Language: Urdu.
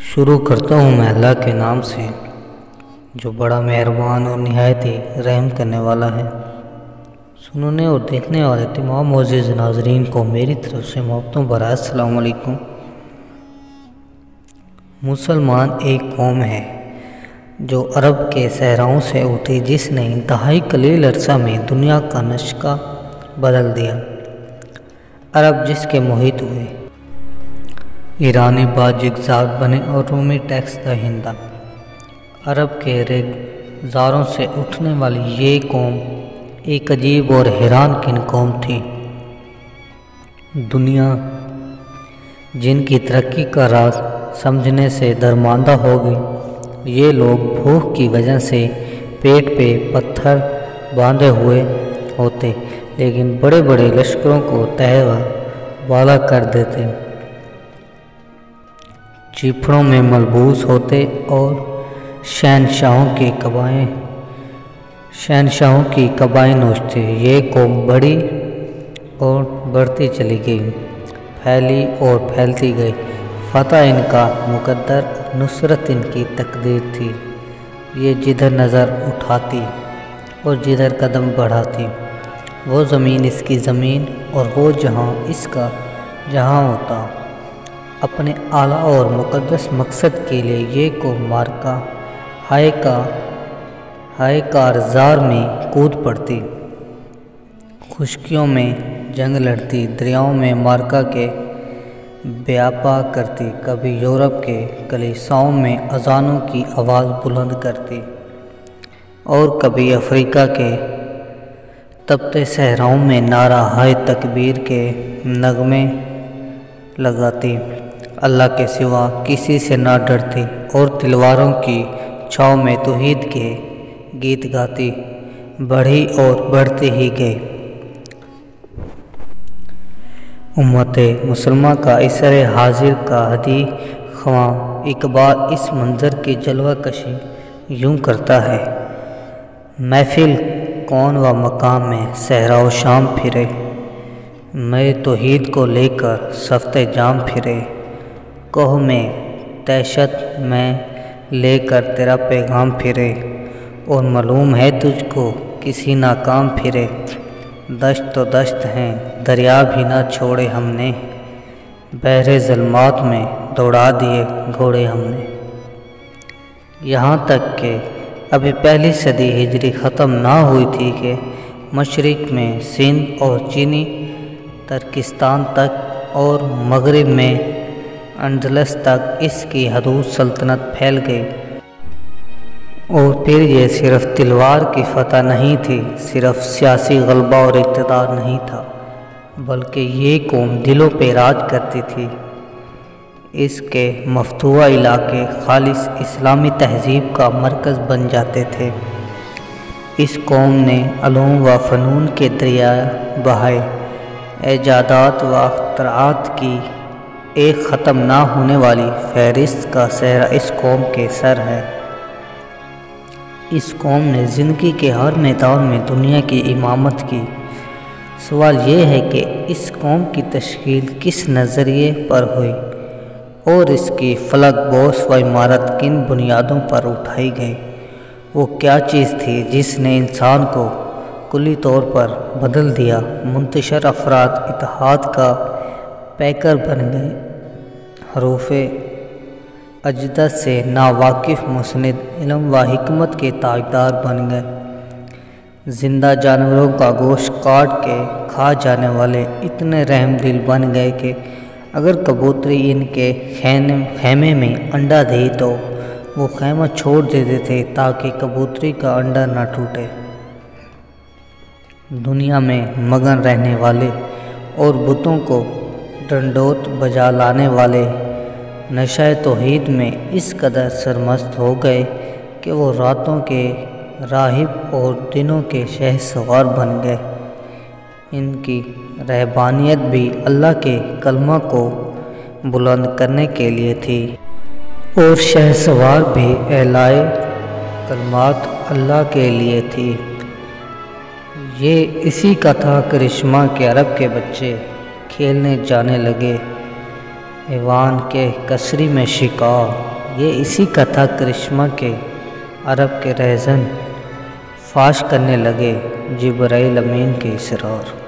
شروع کرتا ہوں میں اللہ کے نام سے جو بڑا مہربان اور نہایت ہی رحم کرنے والا ہے۔ سننے اور دیکھنے والے تمام معزز ناظرین کو میری طرف سے محبتوں بھرا السلام علیکم۔ مسلمان ایک قوم ہے جو عرب کے صحراؤں سے اٹھی، جس نے انتہائی قلیل عرصہ میں دنیا کا نقشہ بدل دیا۔ عرب جس کے محیط ہوئے، ایرانی باجگزار بنے اور رومی ٹیکس دہندہ۔ عرب کے ریگزاروں سے اٹھنے والی یہ قوم ایک عجیب اور حیران کن قوم تھی۔ دنیا جن کی ترقی کا راز سمجھنے سے درماندہ ہو گئی۔ یہ لوگ بھوک کی وجہ سے پیٹ پہ پتھر باندھے ہوئے ہوتے، لیکن بڑے بڑے لشکروں کو تہوار بالا کر دیتے، چیپڑوں میں ملبوس ہوتے اور شہنشاہوں کی قبائیں نوچتے۔ یہ قوم بڑی اور بڑھتی چلی گئی، پھیلی اور پھیلتی گئی۔ فتح ان کا مقدر، نصرت ان کی تقدیر تھی۔ یہ جدھر نظر اٹھاتی اور جدھر قدم بڑھاتی، وہ زمین اس کی زمین اور وہ جہاں اس کا جہاں ہوتا۔ اپنے اعلیٰ اور مقدس مقصد کے لیے یہ قوم معرکہ ہائے کارزار میں کود پڑتی، خشکیوں میں جنگ لڑتی، دریاؤں میں معرکہ کے بیاپا کرتی، کبھی یورپ کے کلیساؤں میں اذانوں کی آواز بلند کرتی اور کبھی افریقہ کے تپتے صحراؤں میں نعرہ ہائے تکبیر کے نغمے لگاتی، اللہ کے سوا کسی سے نہ ڈرتی اور تلواروں کی چھاؤں میں توحید کے گیت گاتی، بڑھی اور بڑھتی ہی گئی۔ امت مسلمہ کا اثر حاضر کا ہدی خواں اقبال اس منظر کی جلوہ کشی یوں کرتا ہے: محفل کون و مقام میں صحرا و شام پھرے، میں توحید کو لے کر صفت جام پھرے، کوہ میں دہشت میں لے کر تیرا پیغام پھرے، اور معلوم ہے تجھ کو کسی ناکام پھرے۔ دشت تو دشت ہیں، دریا بھی نہ چھوڑے ہم نے، بحر ظلمات میں دوڑا دیے گھوڑے ہم نے۔ یہاں تک کہ ابھی پہلی صدی ہجری ختم نہ ہوئی تھی کہ مشرق میں سندھ اور چینی ترکستان تک اور مغرب میں اندلس تک اس کی حدود سلطنت پھیل گئی۔ اور پھر یہ صرف تلوار کی فتح نہیں تھی، صرف سیاسی غلبہ اور اقتدار نہیں تھا، بلکہ یہ قوم دلوں پہ راج کرتی تھی۔ اس کے مفتوحہ علاقے خالص اسلامی تہذیب کا مرکز بن جاتے تھے۔ اس قوم نے علوم و فنون کے دریا بہائے، ایجادات و اختراعات کی ایک ختم نہ ہونے والی فہرست کا صحرا اس قوم کے سر ہے۔ اس قوم نے زندگی کے ہر میدان میں دنیا کی امامت کی۔ سوال یہ ہے کہ اس قوم کی تشکیل کس نظریے پر ہوئی اور اس کی فلک بوس و عمارت کن بنیادوں پر اٹھائی گئی؟ وہ کیا چیز تھی جس نے انسان کو کلی طور پر بدل دیا؟ منتشر افراد اتحاد کا پیکر بن گئے، حروف اجداد سے ناواقف مسند علم و حکمت کے تاجدار بن گئے، زندہ جانوروں کا گوشت کاٹ کے کھا جانے والے اتنے رحم دل بن گئے کہ اگر کبوتری ان کے خیمے میں انڈا دے تو وہ خیمہ چھوڑ دیتے تھے تاکہ کبوتری کا انڈا نہ ٹوٹے۔ دنیا میں مگن رہنے والے اور بتوں کو ڈنڈوت بجا لانے والے نشہ توحید میں اس قدر سرمست ہو گئے کہ وہ راتوں کے راہب اور دنوں کے شہسوار بن گئے۔ ان کی رہبانیت بھی اللہ کے کلمہ کو بلند کرنے کے لیے تھی، اور شہسوار بھی اعلائے کلمات اللہ کے لیے تھی۔ یہ اسی کا تھا کرشمہ کہ عرب کے بچے کھیلنے جانے لگے، ایوان کے کسری میں شکار یہ اسی کا تھا کرشمہ کے عرب کے رہزن فاش کرنے لگے جبرائیل امین کے اسرار۔